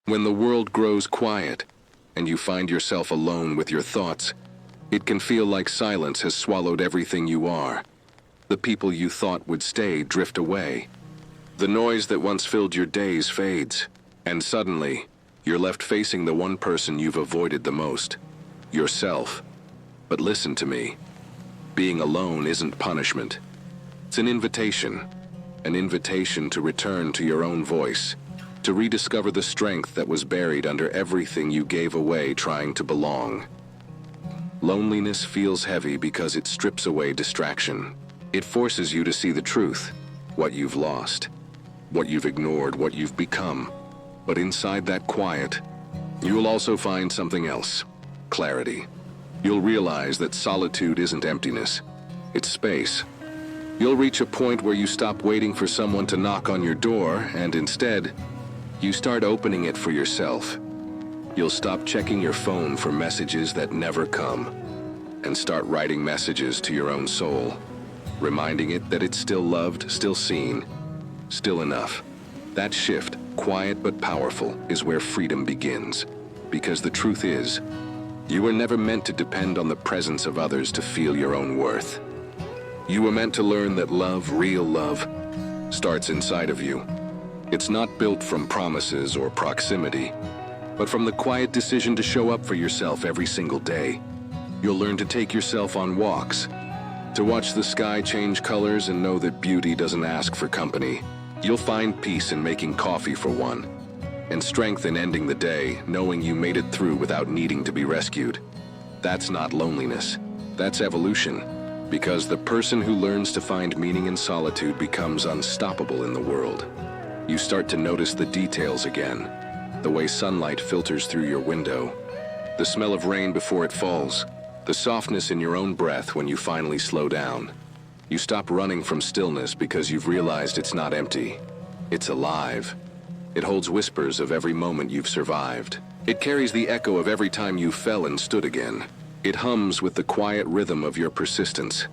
When the world grows quiet and you find yourself alone with your thoughts, it can feel like silence has swallowed everything you are. The people you thought would stay drift away. The noise that once filled your days fades, and suddenly, you're left facing the one person you've avoided the most, yourself. But listen to me. Being alone isn't punishment. It's an invitation to return to your own voice, to rediscover the strength that was buried under everything you gave away trying to belong. Loneliness feels heavy because it strips away distraction. It forces you to see the truth, what you've lost, what you've ignored, what you've become. But inside that quiet, you'll also find something else, clarity. You'll realize that solitude isn't emptiness, it's space. You'll reach a point where you stop waiting for someone to knock on your door, and instead, you start opening it for yourself. You'll stop checking your phone for messages that never come, and start writing messages to your own soul, reminding it that it's still loved, still seen, still enough. That shift, quiet but powerful, is where freedom begins. Because the truth is, you were never meant to depend on the presence of others to feel your own worth. You were meant to learn that love, real love, starts inside of you. It's not built from promises or proximity, but from the quiet decision to show up for yourself every single day. You'll learn to take yourself on walks, to watch the sky change colors and know that beauty doesn't ask for company. You'll find peace in making coffee for one, and strength in ending the day, knowing you made it through without needing to be rescued. That's not loneliness, that's evolution, because the person who learns to find meaning in solitude becomes unstoppable in the world. You start to notice the details again, the way sunlight filters through your window, the smell of rain before it falls, the softness in your own breath when you finally slow down. You stop running from stillness because you've realized it's not empty. It's alive. It holds whispers of every moment you've survived. It carries the echo of every time you fell and stood again. It hums with the quiet rhythm of your persistence.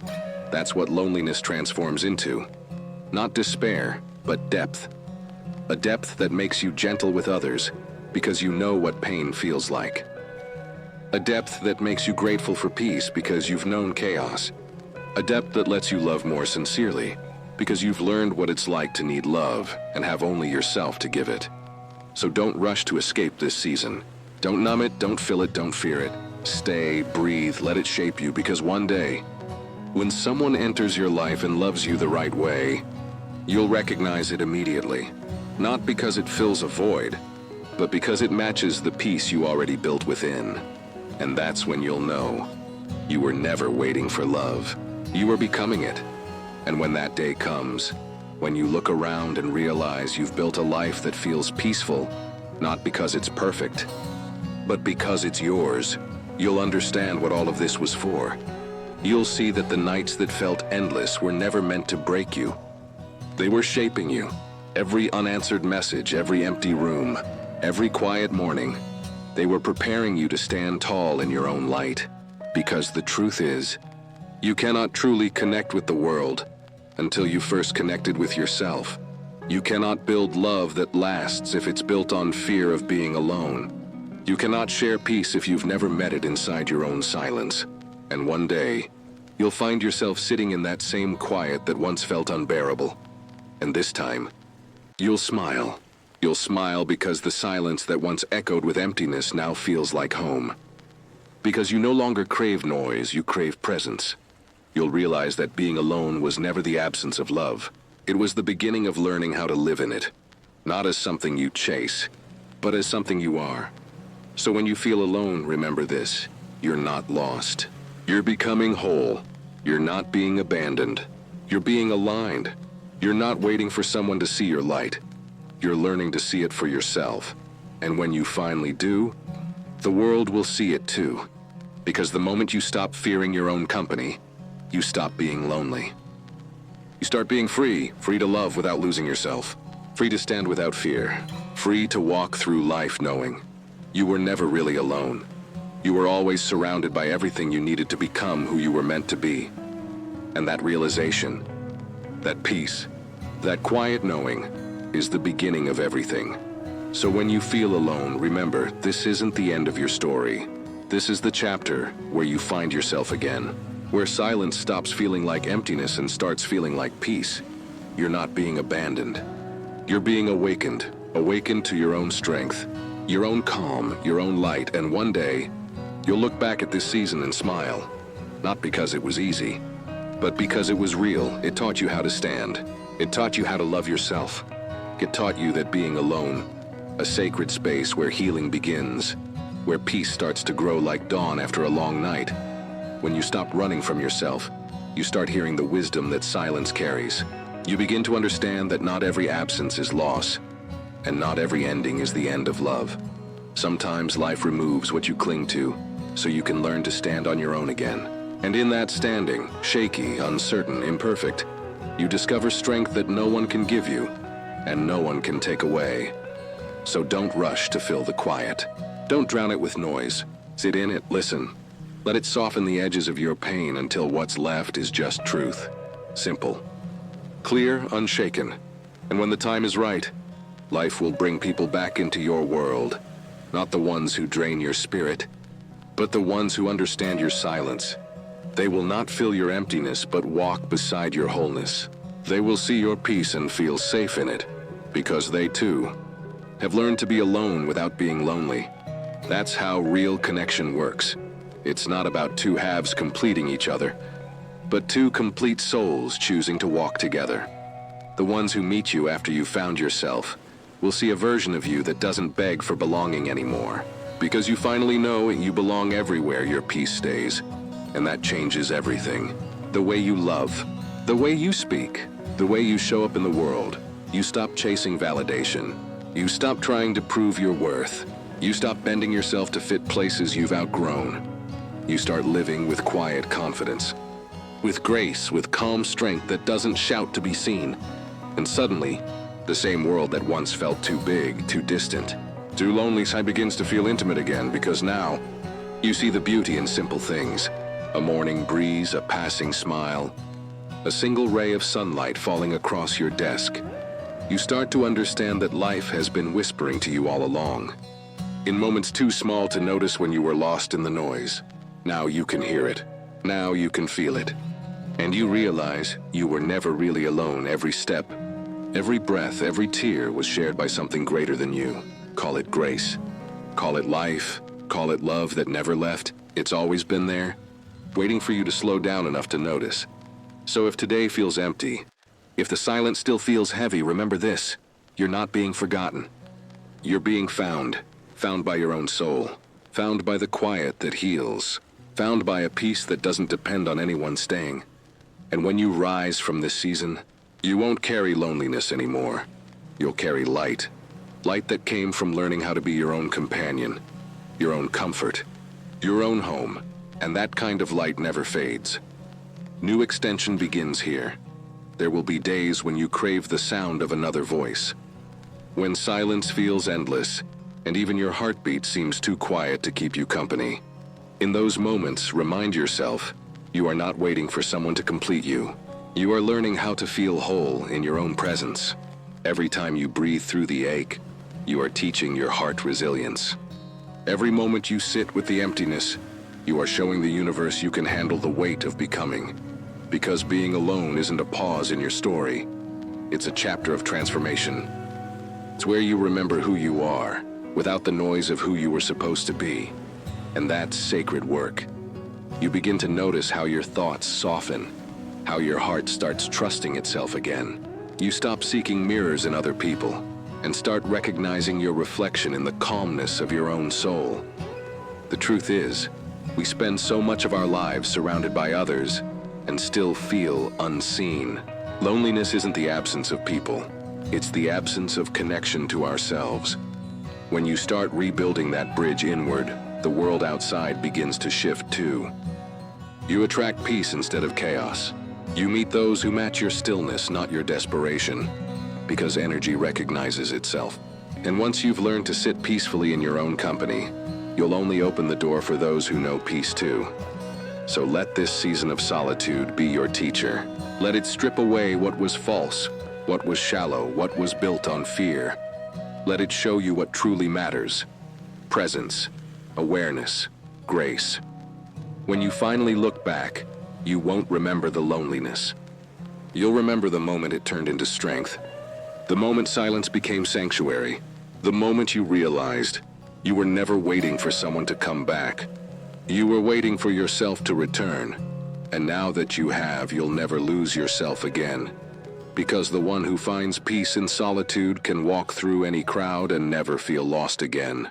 That's what loneliness transforms into. Not despair, but depth. A depth that makes you gentle with others because you know what pain feels like. A depth that makes you grateful for peace because you've known chaos. A depth that lets you love more sincerely because you've learned what it's like to need love and have only yourself to give it. So don't rush to escape this season. Don't numb it, don't fill it, don't fear it. Stay, breathe, let it shape you, because one day, when someone enters your life and loves you the right way, you'll recognize it immediately. Not because it fills a void, but because it matches the peace you already built within. And that's when you'll know you were never waiting for love. You were becoming it. And when that day comes, when you look around and realize you've built a life that feels peaceful, not because it's perfect, but because it's yours, you'll understand what all of this was for. You'll see that the nights that felt endless were never meant to break you. They were shaping you. Every unanswered message, every empty room, every quiet morning, they were preparing you to stand tall in your own light. Because the truth is, you cannot truly connect with the world until you first connected with yourself. You cannot build love that lasts if it's built on fear of being alone. You cannot share peace if you've never met it inside your own silence. And one day, you'll find yourself sitting in that same quiet that once felt unbearable. And this time, you'll smile. You'll smile because the silence that once echoed with emptiness now feels like home. Because you no longer crave noise, you crave presence. You'll realize that being alone was never the absence of love. It was the beginning of learning how to live in it. Not as something you chase, but as something you are. So when you feel alone, remember this: you're not lost. You're becoming whole. You're not being abandoned. You're being aligned. You're not waiting for someone to see your light. You're learning to see it for yourself. And when you finally do, the world will see it too. Because the moment you stop fearing your own company, you stop being lonely. You start being free, free to love without losing yourself, free to stand without fear, free to walk through life knowing you were never really alone. You were always surrounded by everything you needed to become who you were meant to be. And that realization, that peace, that quiet knowing, is the beginning of everything. So when you feel alone, remember, this isn't the end of your story. This is the chapter where you find yourself again, where silence stops feeling like emptiness and starts feeling like peace. You're not being abandoned. You're being awakened to your own strength, your own calm, your own light, and one day, you'll look back at this season and smile. Not because it was easy, but because it was real. It taught you how to stand. It taught you how to love yourself. It taught you that being alone, a sacred space where healing begins, where peace starts to grow like dawn after a long night. When you stop running from yourself, you start hearing the wisdom that silence carries. You begin to understand that not every absence is loss, and not every ending is the end of love. Sometimes life removes what you cling to, so you can learn to stand on your own again. And in that standing, shaky, uncertain, imperfect, you discover strength that no one can give you, and no one can take away. So don't rush to fill the quiet. Don't drown it with noise. Sit in it, listen. Let it soften the edges of your pain until what's left is just truth. Simple. Clear, unshaken. And when the time is right, life will bring people back into your world. Not the ones who drain your spirit, but the ones who understand your silence. They will not fill your emptiness, but walk beside your wholeness. They will see your peace and feel safe in it, because they too have learned to be alone without being lonely. That's how real connection works. It's not about two halves completing each other, but two complete souls choosing to walk together. The ones who meet you after you've found yourself will see a version of you that doesn't beg for belonging anymore, because you finally know you belong everywhere your peace stays, and that changes everything. The way you love, the way you speak, the way you show up in the world. You stop chasing validation. You stop trying to prove your worth. You stop bending yourself to fit places you've outgrown. You start living with quiet confidence, with grace, with calm strength that doesn't shout to be seen. And suddenly, the same world that once felt too big, too distant, too lonely, begins to feel intimate again, because now you see the beauty in simple things. A morning breeze, a passing smile, a single ray of sunlight falling across your desk. You start to understand that life has been whispering to you all along. In moments too small to notice when you were lost in the noise. Now you can hear it. Now you can feel it. And you realize you were never really alone. Every step, every breath, every tear was shared by something greater than you. Call it grace. Call it life. Call it love that never left. It's always been there, waiting for you to slow down enough to notice. So if today feels empty, if the silence still feels heavy, remember this: you're not being forgotten. You're being found by your own soul, found by the quiet that heals, found by a peace that doesn't depend on anyone staying. And when you rise from this season, you won't carry loneliness anymore. You'll carry light. Light that came from learning how to be your own companion, your own comfort, your own home. And that kind of light never fades. New extension begins here. There will be days when you crave the sound of another voice, when silence feels endless, and even your heartbeat seems too quiet to keep you company. In those moments, remind yourself, you are not waiting for someone to complete you. You are learning how to feel whole in your own presence. Every time you breathe through the ache, you are teaching your heart resilience. Every moment you sit with the emptiness, you are showing the universe you can handle the weight of becoming. Because being alone isn't a pause in your story. It's a chapter of transformation. It's where you remember who you are, without the noise of who you were supposed to be. And that's sacred work. You begin to notice how your thoughts soften, how your heart starts trusting itself again. You stop seeking mirrors in other people, and start recognizing your reflection in the calmness of your own soul. The truth is, we spend so much of our lives surrounded by others, and still feel unseen. Loneliness isn't the absence of people. It's the absence of connection to ourselves. When you start rebuilding that bridge inward, the world outside begins to shift too. You attract peace instead of chaos. You meet those who match your stillness, not your desperation, because energy recognizes itself. And once you've learned to sit peacefully in your own company, you'll only open the door for those who know peace too. So let this season of solitude be your teacher. Let it strip away what was false, what was shallow, what was built on fear. Let it show you what truly matters: presence, awareness, grace. When you finally look back, you won't remember the loneliness. You'll remember the moment it turned into strength, the moment silence became sanctuary, the moment you realized you were never waiting for someone to come back. You were waiting for yourself to return, and now that you have, you'll never lose yourself again. Because the one who finds peace in solitude can walk through any crowd and never feel lost again.